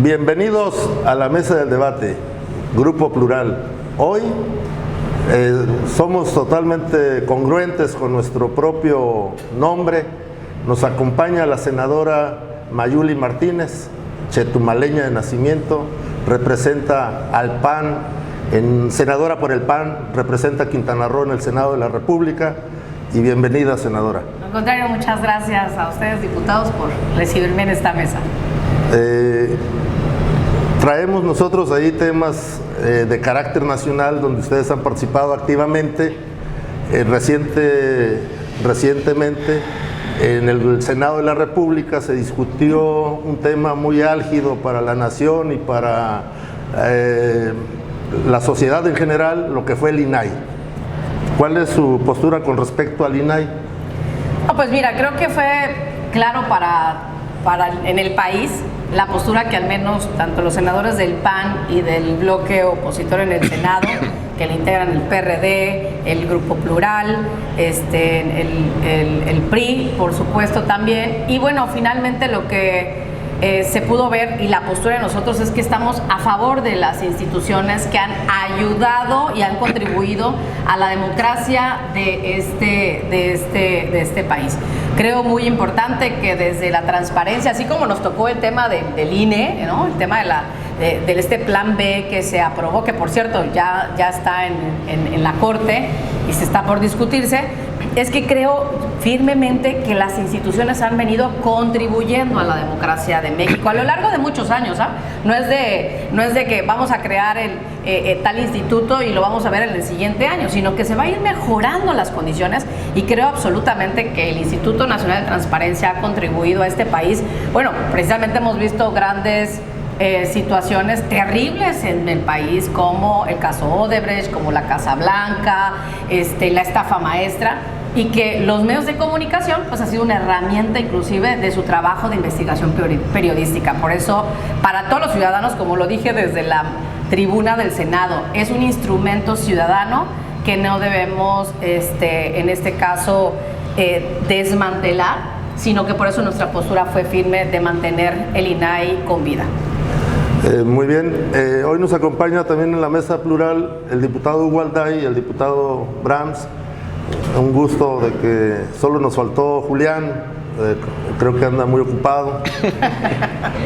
Bienvenidos a la mesa del debate, Grupo Plural. Hoy somos totalmente congruentes con nuestro propio nombre. Nos acompaña la senadora Mayuli Martínez, chetumaleña de nacimiento, representa al PAN, senadora por el PAN, representa a Quintana Roo en el Senado de la República. Y bienvenida, senadora. Al contrario, muchas gracias a ustedes, diputados, por recibirme en esta mesa. Traemos nosotros ahí temas de carácter nacional donde ustedes han participado activamente. Recientemente en el Senado de la República se discutió un tema muy álgido para la nación y para la sociedad en general, lo que fue el INAI. ¿Cuál es su postura con respecto al INAI? No, pues mira, creo que fue claro para en el país la postura que al menos tanto los senadores del PAN y del bloque opositor en el Senado, que le integran el PRD, el Grupo Plural, el PRI, por supuesto también, y bueno, finalmente lo que se pudo ver y la postura de nosotros es que estamos a favor de las instituciones que han ayudado y han contribuido a la democracia de este país. Creo muy importante que desde la transparencia, así como nos tocó el tema del INE, ¿no? El tema de este plan B que se aprobó, que por cierto ya está en la Corte y se está por discutirse, es que creo firmemente que las instituciones han venido contribuyendo a la democracia de México a lo largo de muchos años, ¿ah? No es de que vamos a crear tal instituto y lo vamos a ver en el siguiente año, sino que se va a ir mejorando las condiciones, y creo absolutamente que el Instituto Nacional de Transparencia ha contribuido a este país. Bueno, precisamente hemos visto grandes situaciones terribles en el país, como el caso Odebrecht, como la Casa Blanca, la estafa maestra, y que los medios de comunicación pues ha sido una herramienta inclusive de su trabajo de investigación periodística. Por eso, para todos los ciudadanos, como lo dije desde la tribuna del Senado, es un instrumento ciudadano que no debemos, en este caso, desmantelar, sino que por eso nuestra postura fue firme de mantener el INAI con vida. Muy bien, hoy nos acompaña también en la mesa plural el diputado Hugo Alday y el diputado Brahms. Un gusto de que solo nos faltó Julián, creo que anda muy ocupado.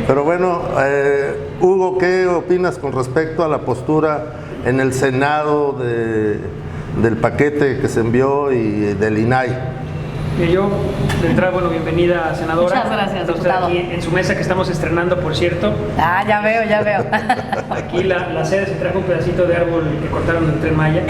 Pero bueno, Hugo, ¿qué opinas con respecto a la postura en el Senado del paquete que se envió y del INAI? Yo, de entrada, bueno, bienvenida, senadora. Muchas gracias, diputado. Aquí en su mesa que estamos estrenando, por cierto. Ah, ya veo. Aquí la sede se trajo un pedacito de árbol que cortaron del Tren Maya.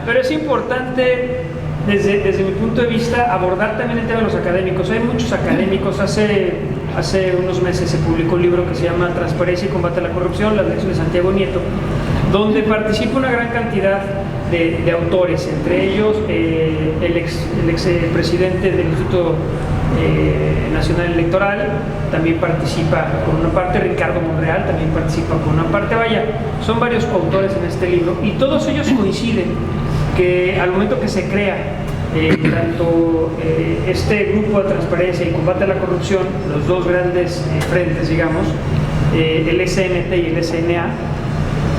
Pero es importante, desde mi punto de vista, abordar también el tema de los académicos. Hay muchos académicos. Hace unos meses se publicó un libro que se llama Transparencia y Combate a la Corrupción, las lecciones de Santiago Nieto, donde participa una gran cantidad de autores, entre ellos el ex presidente del Instituto Nacional Electoral, también participa con una parte, Ricardo Monreal también participa con una parte. Vaya, son varios coautores en este libro, y todos ellos coinciden que al momento que se crea tanto este grupo de transparencia y combate a la corrupción, los dos grandes frentes, digamos, el SNT y el SNA,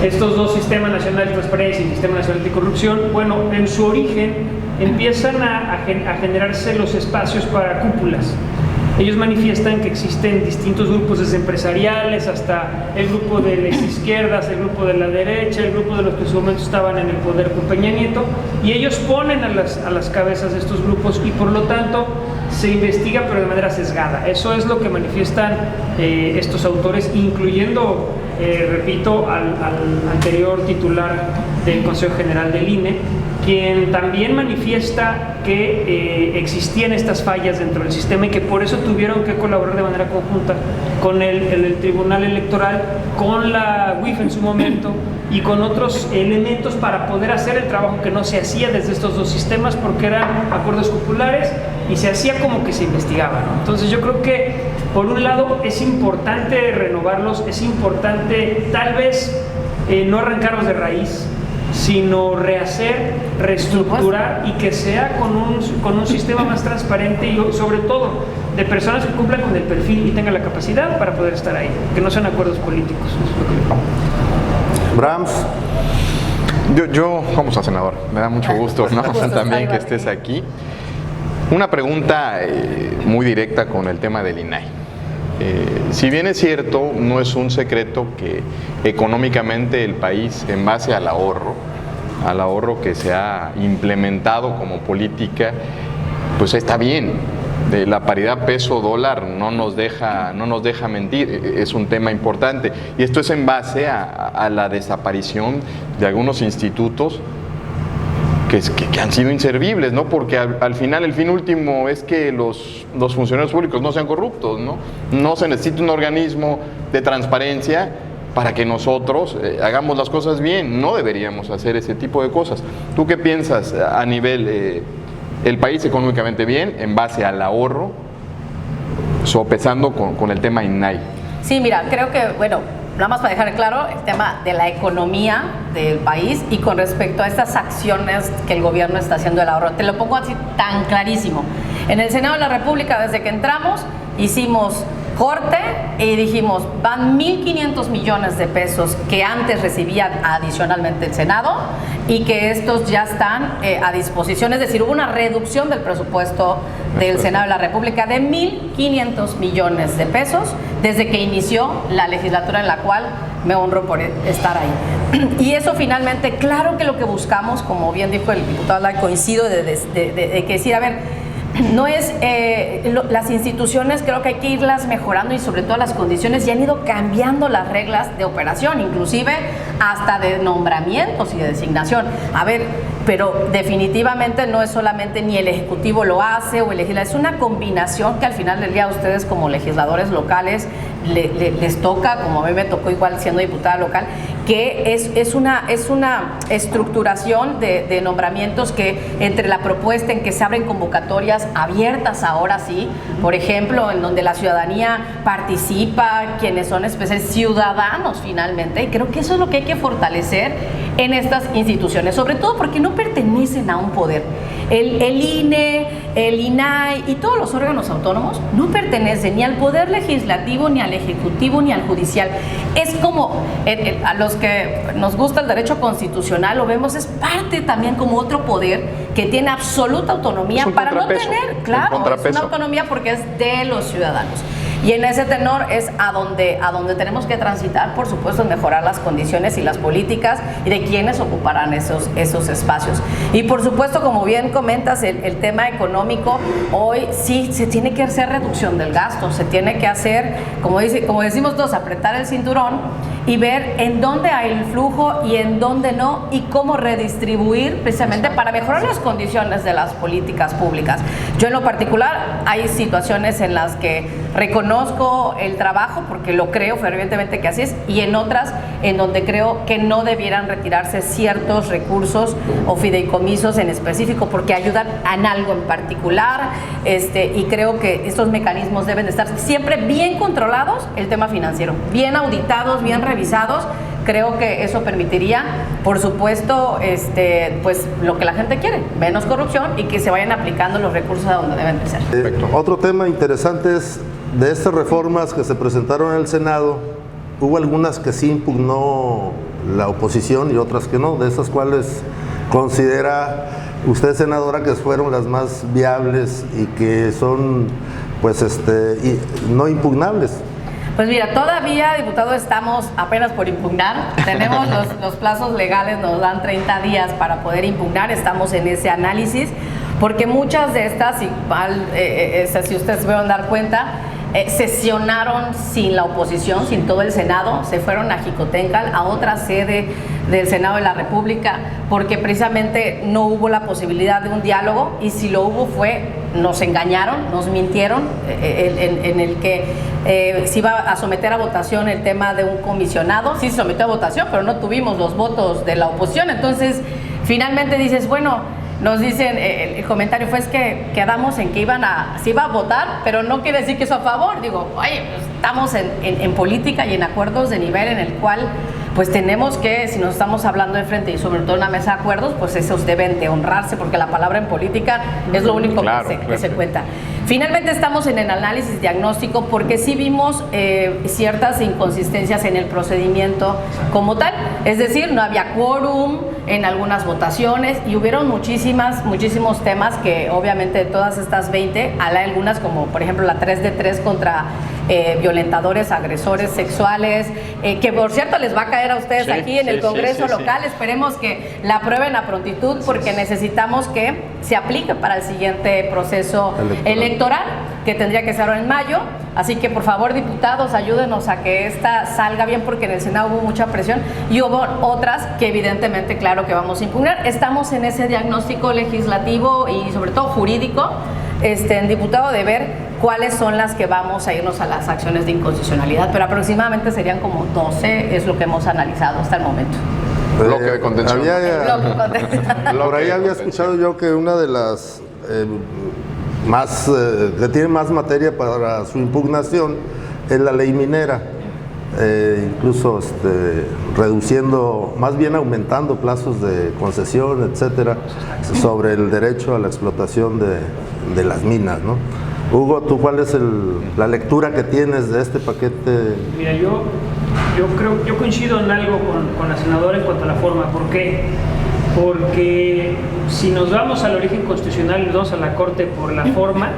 estos dos, Sistema Nacional de Transparencia y Sistema Nacional Anticorrupción, bueno, en su origen empiezan a generarse los espacios para cúpulas. Ellos manifiestan que existen distintos grupos, desde empresariales hasta el grupo de las izquierdas, el grupo de la derecha, el grupo de los que en su momento estaban en el poder con Peña Nieto, y ellos ponen a las cabezas de estos grupos, y por lo tanto se investiga, pero de manera sesgada. Eso es lo que manifiestan estos autores, incluyendo, repito, al anterior titular del Consejo General del INE, quien también manifiesta que existían estas fallas dentro del sistema y que por eso tuvieron que colaborar de manera conjunta con el Tribunal Electoral, con la UIF en su momento y con otros elementos para poder hacer el trabajo que no se hacía desde estos dos sistemas, porque eran acuerdos populares y se hacía como que se investigaba, ¿no? Entonces yo creo que por un lado es importante renovarlos, es importante tal vez no arrancarlos de raíz, sino rehacer, reestructurar y que sea con un sistema más transparente y sobre todo de personas que cumplan con el perfil y tengan la capacidad para poder estar ahí, que no sean acuerdos políticos. Brahms. Yo vamos a senador, me da mucho gusto, ¿no? También que estés aquí. Una pregunta muy directa con el tema del INAI. Si bien es cierto, no es un secreto que económicamente el país, en base al ahorro que se ha implementado como política, pues está bien. De la paridad peso-dólar no nos deja mentir, es un tema importante. Y esto es en base a la desaparición de algunos institutos que han sido inservibles, ¿no? Porque al final, el fin último es que los funcionarios públicos no sean corruptos, ¿no? No se necesita un organismo de transparencia para que nosotros hagamos las cosas bien. No deberíamos hacer ese tipo de cosas. ¿Tú qué piensas a nivel el país económicamente bien, en base al ahorro, sopesando con el tema INAI? Sí, mira, creo que, bueno, nada más para dejar claro el tema de la economía del país y con respecto a estas acciones que el gobierno está haciendo del ahorro. Te lo pongo así tan clarísimo. En el Senado de la República, desde que entramos, hicimos corte y dijimos, van 1.500 millones de pesos que antes recibía adicionalmente el Senado y que estos ya están a disposición. Es decir, hubo una reducción del presupuesto del Senado de la República de 1.500 millones de pesos desde que inició la legislatura, en la cual me honro por estar ahí. Y eso finalmente, claro que lo que buscamos, como bien dijo el diputado Lai, coincido de que decir, a ver, no es, las instituciones creo que hay que irlas mejorando y sobre todo las condiciones, ya han ido cambiando las reglas de operación, inclusive hasta de nombramientos y de designación. A ver, pero definitivamente no es solamente ni el Ejecutivo lo hace o el legislador, es una combinación que al final del día a ustedes como legisladores locales les toca, como a mí me tocó igual siendo diputada local, que es una estructuración de nombramientos que entre la propuesta en que se abren convocatorias abiertas ahora sí, por ejemplo, en donde la ciudadanía participa, quienes son especiales ciudadanos finalmente, y creo que eso es lo que hay que fortalecer en estas instituciones, sobre todo porque no pertenecen a un poder. El INE, el INAI y todos los órganos autónomos no pertenecen ni al poder legislativo, ni al ejecutivo, ni al judicial. Es como, a los que nos gusta el derecho constitucional, lo vemos, es parte también como otro poder que tiene absoluta autonomía para no tener, claro, es una autonomía porque es de los ciudadanos. Y en ese tenor es a donde tenemos que transitar, por supuesto, mejorar las condiciones y las políticas y de quienes ocuparán esos espacios. Y por supuesto, como bien comentas, el tema económico, hoy sí se tiene que hacer reducción del gasto, se tiene que hacer, como decimos todos, apretar el cinturón y ver en dónde hay el flujo y en dónde no, y cómo redistribuir precisamente para mejorar las condiciones de las políticas públicas. Yo en lo particular hay situaciones en las que reconozco el trabajo porque lo creo fervientemente que así es, y en otras en donde creo que no debieran retirarse ciertos recursos o fideicomisos en específico porque ayudan en algo en particular, y creo que estos mecanismos deben de estar siempre bien controlados, el tema financiero, bien auditados, bien revisados. Creo que eso permitiría, por supuesto, pues lo que la gente quiere, menos corrupción y que se vayan aplicando los recursos a donde deben de ser. Otro tema interesante es de estas reformas que se presentaron en el Senado, hubo algunas que sí impugnó la oposición y otras que no, de esas cuales considera usted, senadora, que fueron las más viables y que son, pues, no impugnables. Pues mira, todavía, diputado, estamos apenas por impugnar. Tenemos los plazos legales, nos dan 30 días para poder impugnar. Estamos en ese análisis, porque muchas de estas, si ustedes se pueden dar cuenta, sesionaron sin la oposición, sin todo el Senado, se fueron a Jicotencal, a otra sede del Senado de la República, porque precisamente no hubo la posibilidad de un diálogo, y si lo hubo nos engañaron, nos mintieron, en el que se iba a someter a votación el tema de un comisionado. Sí se sometió a votación, pero no tuvimos los votos de la oposición. Entonces, finalmente dices, bueno, nos dicen, el comentario fue que quedamos en que se iba a votar, pero no quiere decir que eso a favor. Digo, oye, pues estamos en política y en acuerdos de nivel en el cual pues tenemos que, si nos estamos hablando de frente y sobre todo en una mesa de acuerdos, pues esos deben de honrarse, porque la palabra en política es lo único que se cuenta. Finalmente estamos en el análisis diagnóstico porque sí vimos ciertas inconsistencias en el procedimiento como tal, es decir, no había quórum en algunas votaciones y hubieron muchísimos temas que obviamente de todas estas 20, hay algunas como por ejemplo la 3 de 3 contra violentadores, agresores sexuales, que por cierto les va a caer a ustedes aquí en el Congreso local, esperemos que la aprueben a prontitud porque necesitamos que se aplique para el siguiente proceso electoral, que tendría que ser ahora en mayo, así que por favor diputados ayúdenos a que esta salga bien porque en el Senado hubo mucha presión y hubo otras que evidentemente claro que vamos a impugnar. Estamos en ese diagnóstico legislativo y sobre todo jurídico, en diputado, de ver cuáles son las que vamos a irnos a las acciones de inconstitucionalidad, pero aproximadamente serían como 12, es lo que hemos analizado hasta el momento. Bloque de contención. Por ahí había escuchado yo que una de las que tiene más materia para su impugnación es la ley minera, incluso reduciendo, más bien aumentando plazos de concesión, etcétera, sobre el derecho a la explotación de las minas, ¿no? Hugo, ¿tú cuál es la lectura que tienes de este paquete? Mira, yo coincido en algo con la senadora en cuanto a la forma. ¿Por qué? Porque si nos vamos al origen constitucional y nos vamos a la Corte por la forma,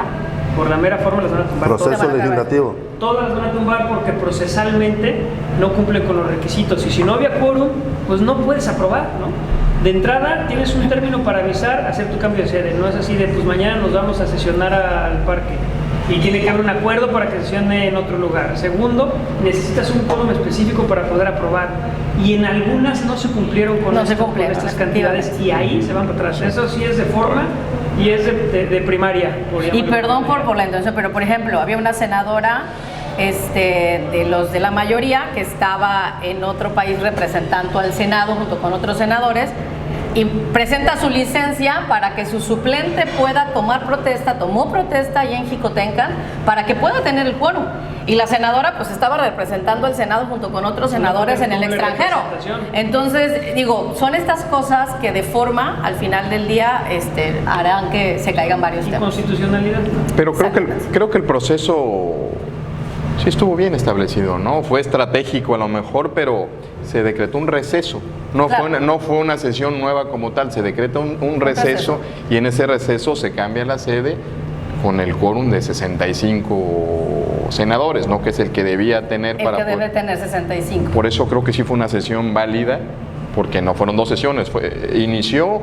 por la mera forma las van a tumbar. Proceso legislativo. Todas las van a tumbar porque procesalmente no cumplen con los requisitos y si no había quórum, pues no puedes aprobar, ¿no? De entrada tienes un término para avisar, hacer tu cambio de sede, no es así de pues mañana nos vamos a sesionar al parque y tiene que haber un acuerdo para que sesione en otro lugar. Segundo, necesitas un quórum específico para poder aprobar y en algunas no se cumplieron con estas cantidades y ahí se van para atrás. Eso sí es de forma y es de primaria. Y perdón por la intención, pero por ejemplo, había una senadora de los de la mayoría que estaba en otro país representando al Senado junto con otros senadores y presenta su licencia para que su suplente pueda tomar protesta, tomó protesta allá en Jicotenca para que pueda tener el quórum. Y la senadora pues estaba representando al Senado junto con otros senadores en el extranjero. Entonces, digo, son estas cosas que de forma, al final del día, harán que se caigan varios temas. Constitucionalidad. Pero creo que el proceso sí estuvo bien establecido, ¿no? Fue estratégico a lo mejor, pero se decretó un receso. No fue una sesión nueva como tal, se decreta un receso y en ese receso se cambia la sede con el quórum de 65 senadores, ¿no? Que es el que debía tener debe tener 65. Por eso creo que sí fue una sesión válida, porque no fueron dos sesiones, inició,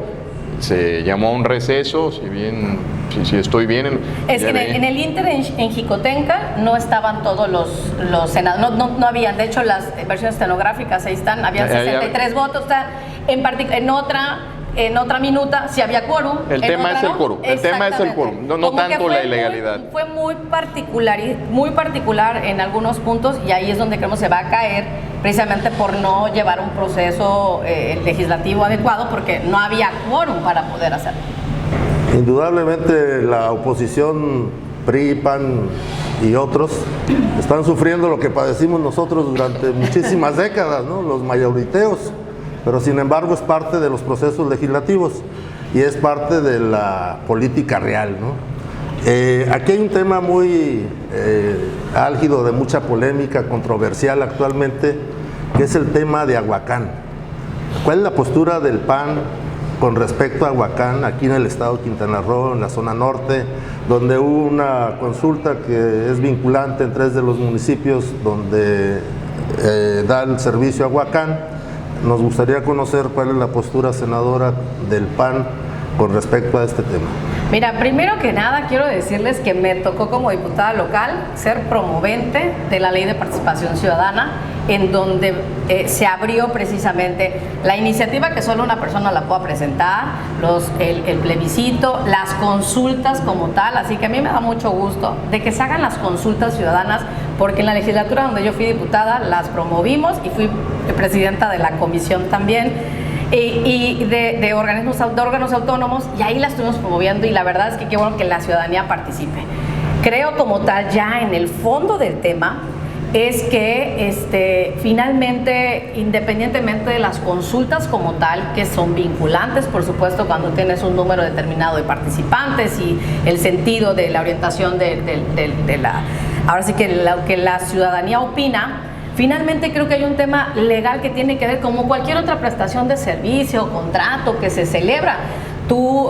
se llamó a un receso, si estoy bien. Es que en el Inter en Jicotenca no estaban todos los senadores, no habían, de hecho las versiones estenográficas ahí están, habían 63 votos, en otra minuta si había quórum. El tema es el quórum, no tanto la ilegalidad. Fue muy particular en algunos puntos y ahí es donde creemos se va a caer precisamente por no llevar un proceso legislativo adecuado porque no había quórum para poder hacerlo. Indudablemente la oposición PRI, PAN y otros están sufriendo lo que padecimos nosotros durante muchísimas décadas, ¿no? Los mayoriteos, pero sin embargo es parte de los procesos legislativos y es parte de la política real, ¿no? Aquí hay un tema muy álgido, de mucha polémica, controversial actualmente, que es el tema de Aguacán. ¿Cuál es la postura del PAN con respecto a Aguacán, aquí en el estado de Quintana Roo, en la zona norte, donde hubo una consulta que es vinculante en 3 de los municipios donde da el servicio a Aguacán? Nos gustaría conocer cuál es la postura, senadora, del PAN con respecto a este tema. Mira, primero que nada quiero decirles que me tocó como diputada local ser promovente de la Ley de Participación Ciudadana, en donde se abrió precisamente la iniciativa que solo una persona la pueda presentar, el plebiscito, las consultas como tal, así que a mí me da mucho gusto de que se hagan las consultas ciudadanas, porque en la legislatura donde yo fui diputada las promovimos y fui presidenta de la comisión también, y de órganos autónomos, y ahí la estuvimos promoviendo y la verdad es que qué bueno que la ciudadanía participe. Creo como tal ya en el fondo del tema es que finalmente, independientemente de las consultas como tal, que son vinculantes, por supuesto, cuando tienes un número determinado de participantes y el sentido de la orientación de la, ahora sí que lo que la ciudadanía opina, finalmente creo que hay un tema legal que tiene que ver como cualquier otra prestación de servicio o contrato que se celebra.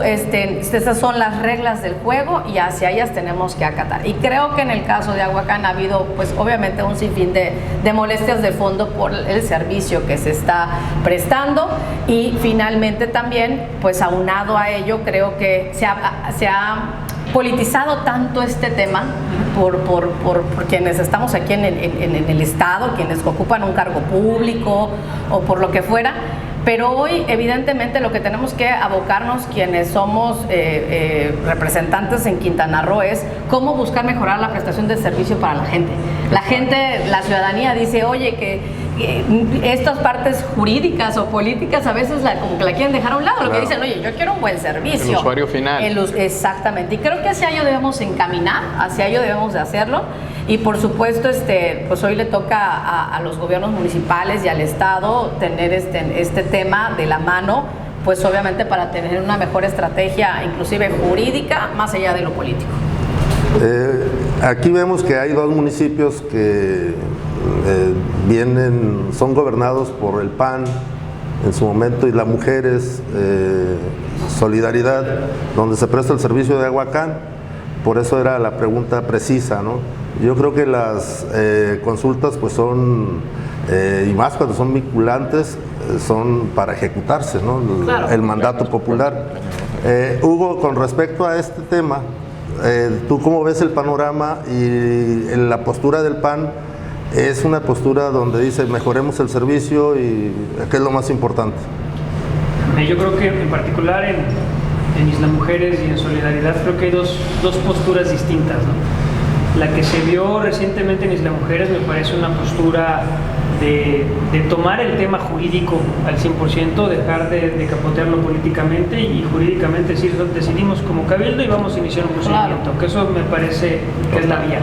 Esas son las reglas del juego y hacia ellas tenemos que acatar. Y creo que en el caso de Aguacán ha habido, pues obviamente, un sinfín de molestias de fondo por el servicio que se está prestando y finalmente también, pues aunado a ello, creo que se ha politizado tanto este tema por quienes estamos aquí en el Estado, quienes ocupan un cargo público o por lo que fuera. Pero hoy, evidentemente, lo que tenemos que abocarnos quienes somos representantes en Quintana Roo es cómo buscar mejorar la prestación de servicio para la gente. La ciudadanía dice, oye, que estas partes jurídicas o políticas a veces como que la quieren dejar a un lado. Lo que dicen, oye, yo quiero un buen servicio. El usuario final. Exactamente. Y creo que hacia ello debemos encaminar, hacia ello debemos de hacerlo. Y por supuesto, pues hoy le toca a los gobiernos municipales y al Estado tener este tema de la mano, pues obviamente para tener una mejor estrategia, inclusive jurídica, más allá de lo político. Aquí vemos que hay dos municipios que son gobernados por el PAN en su momento y la Mujeres Solidaridad, donde se presta el servicio de Aguacán. Por eso era la pregunta precisa, ¿no? Yo creo que las consultas pues son, y más cuando son vinculantes, son para ejecutarse, ¿no? Claro. El mandato popular. Hugo, con respecto a este tema, ¿tú cómo ves el panorama y la postura del PAN? Es una postura donde dice mejoremos el servicio y ¿qué es lo más importante? Yo creo que en particular en Isla Mujeres y en Solidaridad creo que hay dos posturas distintas, ¿no? La que se vio recientemente en Isla Mujeres me parece una postura de tomar el tema jurídico al 100%, dejar de capotearlo políticamente y jurídicamente decir, decidimos como cabildo y vamos a iniciar un procedimiento, que eso me parece que es la vía.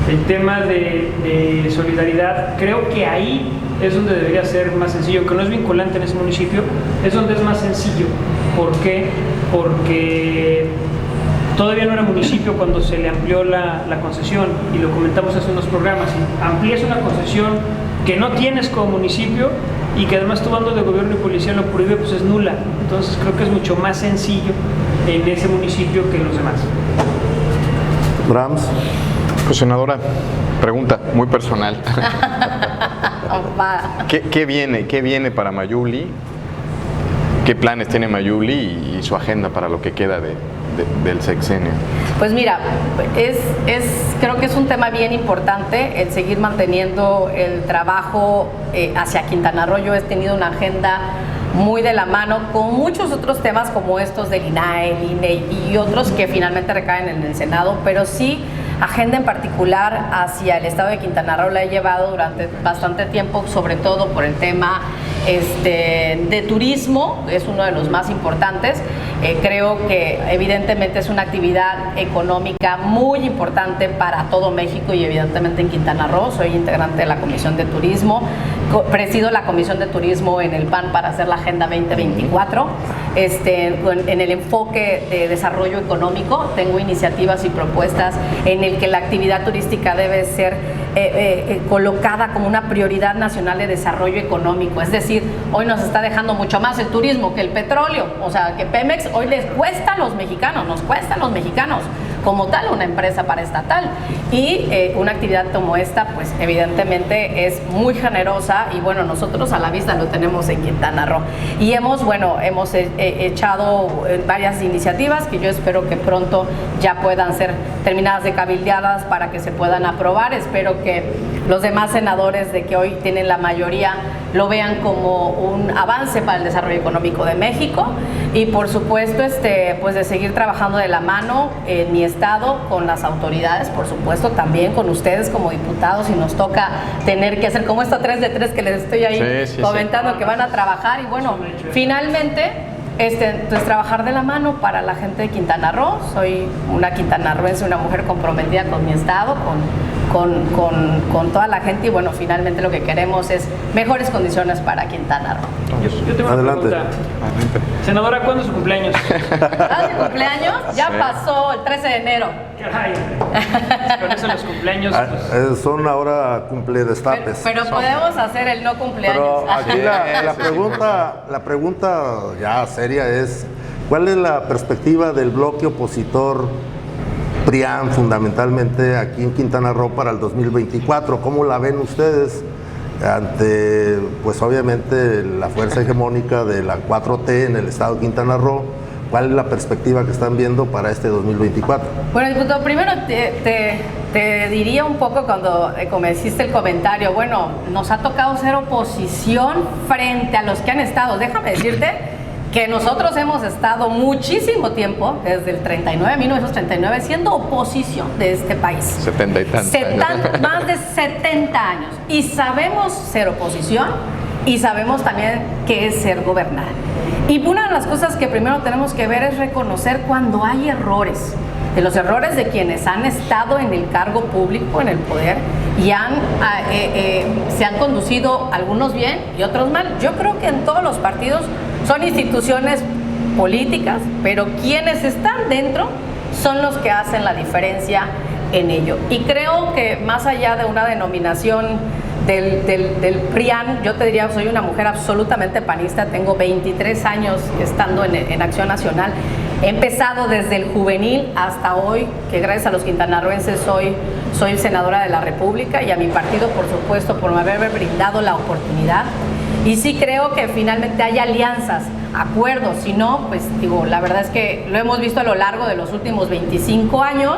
El tema de solidaridad, creo que ahí es donde debería ser más sencillo, que no es vinculante en ese municipio, es donde es más sencillo. ¿Por qué? Porque todavía no era municipio cuando se le amplió la concesión, y lo comentamos hace unos programas. Si amplías una concesión que no tienes como municipio y que además tu bando de gobierno y policía lo prohíbe, pues es nula. Entonces creo que es mucho más sencillo en ese municipio que en los demás. Brahms. Pues, senadora, pregunta muy personal. ¿Qué viene para Mayuli? ¿Qué planes tiene Mayuli y su agenda para lo que queda del sexenio? Pues mira, creo que es un tema bien importante el seguir manteniendo el trabajo hacia Quintana Roo. Yo he tenido una agenda muy de la mano con muchos otros temas como estos del INAE, el INE y otros que finalmente recaen en el Senado, pero sí agenda en particular hacia el estado de Quintana Roo la he llevado durante bastante tiempo, sobre todo por el tema de turismo, es uno de los más importantes. Creo que evidentemente es una actividad económica muy importante para todo México y evidentemente en Quintana Roo. Soy integrante de la Comisión de Turismo, presido la Comisión de Turismo en el PAN para hacer la Agenda 2024. En el enfoque de desarrollo económico tengo iniciativas y propuestas en el que la actividad turística debe ser colocada como una prioridad nacional de desarrollo económico. Es decir, hoy nos está dejando mucho más el turismo que el petróleo. O sea, que Pemex hoy les cuesta a los mexicanos, nos cuesta a los mexicanos como tal una empresa paraestatal. Y una actividad como esta, pues evidentemente es muy generosa y bueno, nosotros a la vista lo tenemos en Quintana Roo. Y hemos echado varias iniciativas que yo espero que pronto ya puedan ser terminadas de cabildeadas para que se puedan aprobar. Espero que los demás senadores de que hoy tienen la mayoría lo vean como un avance para el desarrollo económico de México y por supuesto pues de seguir trabajando de la mano en mi estado con las autoridades, por supuesto también con ustedes como diputados, y nos toca tener que hacer como esta 3 de 3 que les estoy ahí comentando que van a trabajar y bueno, finalmente entonces trabajar de la mano para la gente de Quintana Roo. Soy una quintanarroense, una mujer comprometida con mi estado, con toda la gente y bueno, finalmente lo que queremos es mejores condiciones para Quintana Roo. Yo tengo una Adelante. pregunta. Senadora, ¿cuándo es su cumpleaños? ¿Ah, de cumpleaños? Ya Sí. pasó el 13 de enero. Caray, con eso los cumpleaños. Pues, Son ahora cumpledestapes. Pero podemos hacer el no cumpleaños. Pero aquí la pregunta ya seria es, ¿cuál es la perspectiva del bloque opositor PRIAN fundamentalmente aquí en Quintana Roo para el 2024? ¿Cómo la ven ustedes ante, pues obviamente, la fuerza hegemónica de la 4T en el estado de Quintana Roo? ¿Cuál es la perspectiva que están viendo para este 2024? Bueno, diputado, primero te diría un poco cuando me hiciste el comentario, bueno, nos ha tocado ser oposición frente a los que han estado. Déjame decirte que nosotros hemos estado muchísimo tiempo, desde el 1939, siendo oposición de este país. 70 y tantos. Más de 70 años. Y sabemos ser oposición y sabemos también qué es ser gobernada. Y una de las cosas que primero tenemos que ver es reconocer cuando hay errores, de los errores de quienes han estado en el cargo público, en el poder, y se han conducido algunos bien y otros mal. Yo creo que en todos los partidos son instituciones políticas, pero quienes están dentro son los que hacen la diferencia en ello. Y creo que más allá de una denominación del PRIAN, yo te diría, soy una mujer absolutamente panista, tengo 23 años estando en Acción Nacional, he empezado desde el juvenil hasta hoy, que gracias a los quintanarroenses soy senadora de la República y a mi partido, por supuesto, por haberme brindado la oportunidad. Y sí creo que finalmente hay alianzas, acuerdos, si no, pues digo, la verdad es que lo hemos visto a lo largo de los últimos 25 años,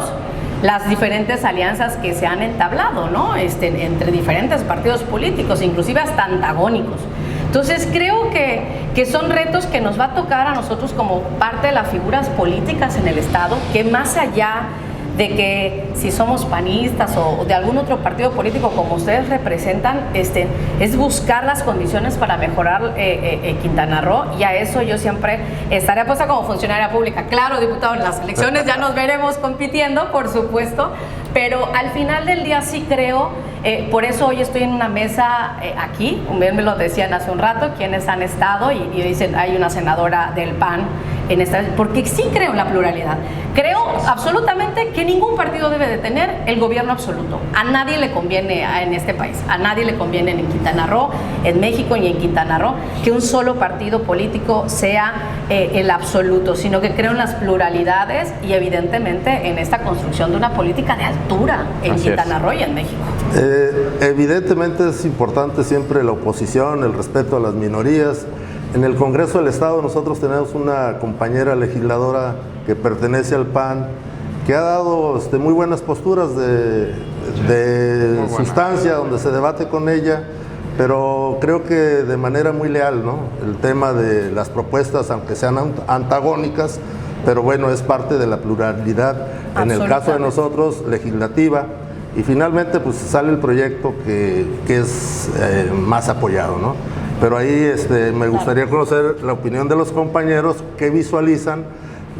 las diferentes alianzas que se han entablado, ¿no? Entre diferentes partidos políticos, inclusive hasta antagónicos. Entonces creo que son retos que nos va a tocar a nosotros como parte de las figuras políticas en el Estado, que más allá de que si somos panistas o de algún otro partido político como ustedes representan, es buscar las condiciones para mejorar Quintana Roo, y a eso yo siempre estaré puesta como funcionaria pública. Claro, diputado, en las elecciones ya nos veremos compitiendo, por supuesto, pero al final del día sí creo, por eso hoy estoy en una mesa aquí, bien me lo decían hace un rato, quienes han estado, y dicen, hay una senadora del PAN, porque sí creo en la pluralidad. Creo absolutamente que ningún partido debe de tener el gobierno absoluto. A nadie le conviene en este país, a nadie le conviene en Quintana Roo, en México y en Quintana Roo, que un solo partido político sea el absoluto, sino que creo en las pluralidades y evidentemente en esta construcción de una política de altura en Quintana Roo y en México. Evidentemente es importante siempre la oposición, el respeto a las minorías. En el Congreso del Estado nosotros tenemos una compañera legisladora que pertenece al PAN, que ha dado muy buenas posturas de sustancia, donde se debate con ella, pero creo que de manera muy leal, ¿no? El tema de las propuestas, aunque sean antagónicas, pero bueno, es parte de la pluralidad, en el caso de nosotros, legislativa, y finalmente pues sale el proyecto que es más apoyado, ¿no? Pero ahí me gustaría conocer la opinión de los compañeros que visualizan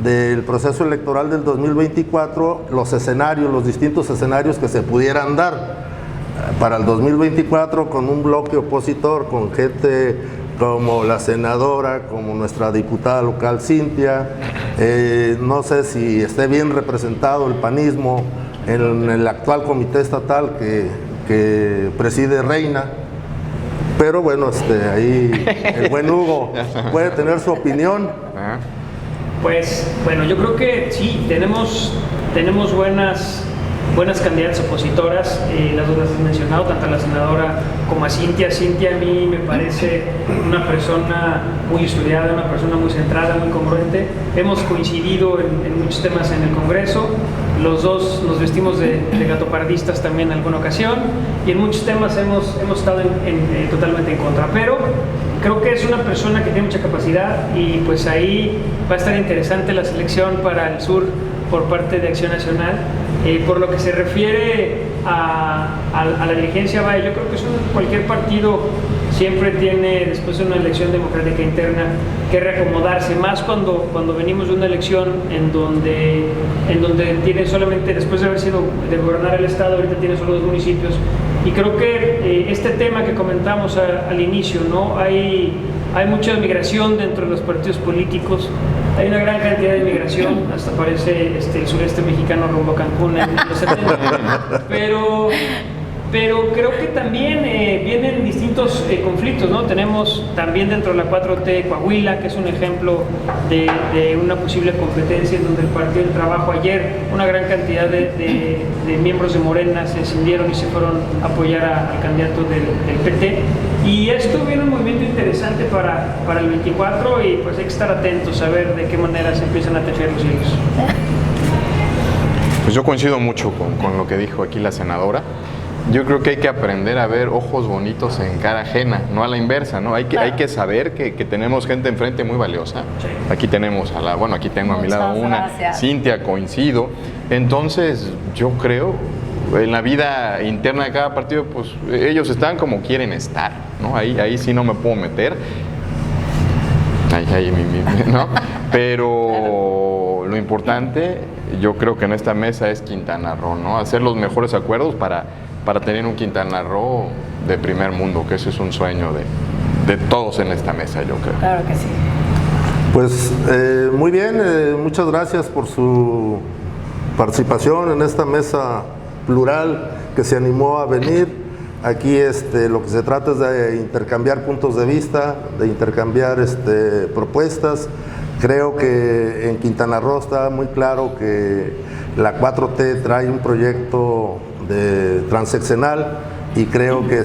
del proceso electoral del 2024, los escenarios, los distintos escenarios que se pudieran dar para el 2024 con un bloque opositor, con gente como la senadora, como nuestra diputada local Cintia, no sé si esté bien representado el panismo en el actual comité estatal que preside Reina. Pero bueno, ahí el buen Hugo puede tener su opinión. Pues bueno, yo creo que sí, tenemos buenas candidatas opositoras, las dos las has mencionado, tanto a la senadora como a Cintia. Cintia a mí me parece una persona muy estudiada, una persona muy centrada, muy congruente. Hemos coincidido en muchos temas en el Congreso, los dos nos vestimos de gatopardistas también en alguna ocasión, y en muchos temas hemos estado totalmente en contra, pero creo que es una persona que tiene mucha capacidad, y pues ahí va a estar interesante la selección para el sur por parte de Acción Nacional. Por lo que se refiere a la dirigencia, yo creo que cualquier partido siempre tiene, después de una elección democrática interna, que reacomodarse, más cuando venimos de una elección en donde tiene solamente, después de haber sido de gobernar el Estado, ahorita tiene solo 2 municipios. Y creo que este tema que comentamos al inicio, ¿no? Hay mucha migración dentro de los partidos políticos, hay una gran cantidad de migración, hasta parece el sureste mexicano rumbo a Cancún en los 70, pero creo que también vienen distintos conflictos, ¿no? Tenemos también dentro de la 4T Coahuila, que es un ejemplo de una posible competencia en donde el Partido del Trabajo ayer, una gran cantidad de miembros de Morena se escindieron y se fueron a apoyar al candidato del PT. Y esto viene un movimiento interesante para el 24 y pues hay que estar atentos a ver de qué manera se empiezan a tejer los hilos. Pues yo coincido mucho con lo que dijo aquí la senadora. Yo creo que hay que aprender a ver ojos bonitos en cara ajena, no a la inversa, ¿no? Hay que saber que tenemos gente enfrente muy valiosa. Aquí tenemos aquí tengo a mi lado una, Cintia, coincido. Entonces, yo creo, en la vida interna de cada partido, pues ellos están como quieren estar, ¿no? Ahí sí no me puedo meter. ¿No? Pero lo importante, yo creo que en esta mesa es Quintana Roo, ¿no? Hacer los mejores acuerdos para tener un Quintana Roo de primer mundo, que ese es un sueño de todos en esta mesa, yo creo. Claro que sí. Pues muy bien, muchas gracias por su participación en esta mesa plural que se animó a venir. Aquí lo que se trata es de intercambiar puntos de vista, de intercambiar propuestas. Creo que en Quintana Roo está muy claro que la 4T trae un proyecto transeccional y creo que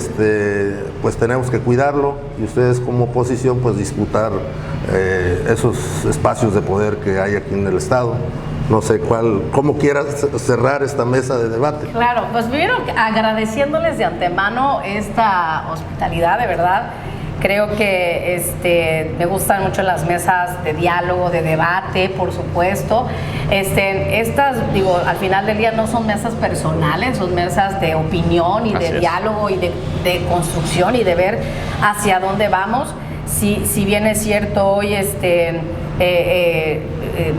pues tenemos que cuidarlo y ustedes como oposición pues disputar esos espacios de poder que hay aquí en el Estado. No sé cómo quieras cerrar esta mesa de debate. Claro, pues primero agradeciéndoles de antemano esta hospitalidad, de verdad. Creo que me gustan mucho las mesas de diálogo, de debate, por supuesto. Estas, al final del día no son mesas personales, son mesas de opinión y de diálogo y de construcción y de ver hacia dónde vamos. Si bien es cierto, hoy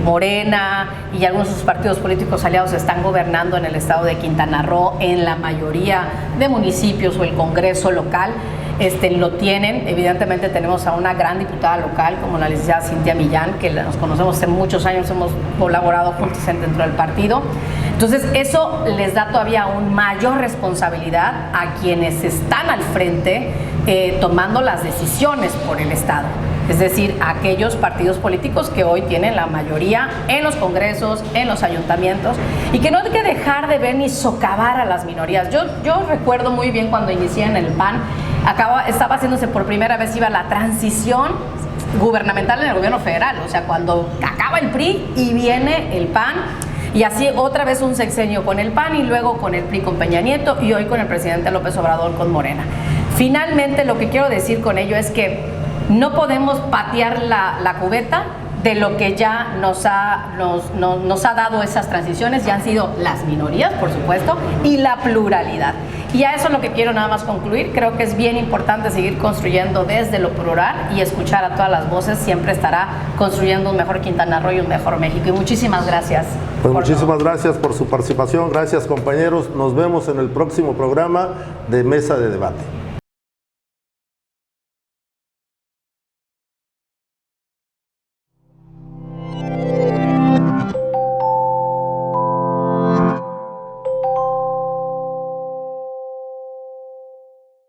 Morena y algunos de sus partidos políticos aliados están gobernando en el estado de Quintana Roo en la mayoría de municipios o el Congreso local, lo tienen. Evidentemente tenemos a una gran diputada local como la licenciada Cintia Millán, que nos conocemos hace muchos años, hemos colaborado juntos dentro del partido. Entonces eso les da todavía aún mayor responsabilidad a quienes están al frente tomando las decisiones por el Estado. Es decir, aquellos partidos políticos que hoy tienen la mayoría en los congresos, en los ayuntamientos, y que no hay que dejar de ver ni socavar a las minorías. Yo recuerdo muy bien cuando inicié en el PAN, estaba haciéndose por primera vez, iba la transición gubernamental en el gobierno federal, o sea, cuando acaba el PRI y viene el PAN, y así otra vez un sexenio con el PAN y luego con el PRI con Peña Nieto y hoy con el presidente López Obrador con Morena. Finalmente, lo que quiero decir con ello es que no podemos patear la cubeta de lo que ya nos ha dado esas transiciones, ya han sido las minorías, por supuesto, y la pluralidad. Y a eso es lo que quiero nada más concluir. Creo que es bien importante seguir construyendo desde lo plural y escuchar a todas las voces. Siempre estará construyendo un mejor Quintana Roo y un mejor México. Y muchísimas gracias. Pues muchísimas gracias por su participación. Gracias, compañeros. Nos vemos en el próximo programa de Mesa de Debate.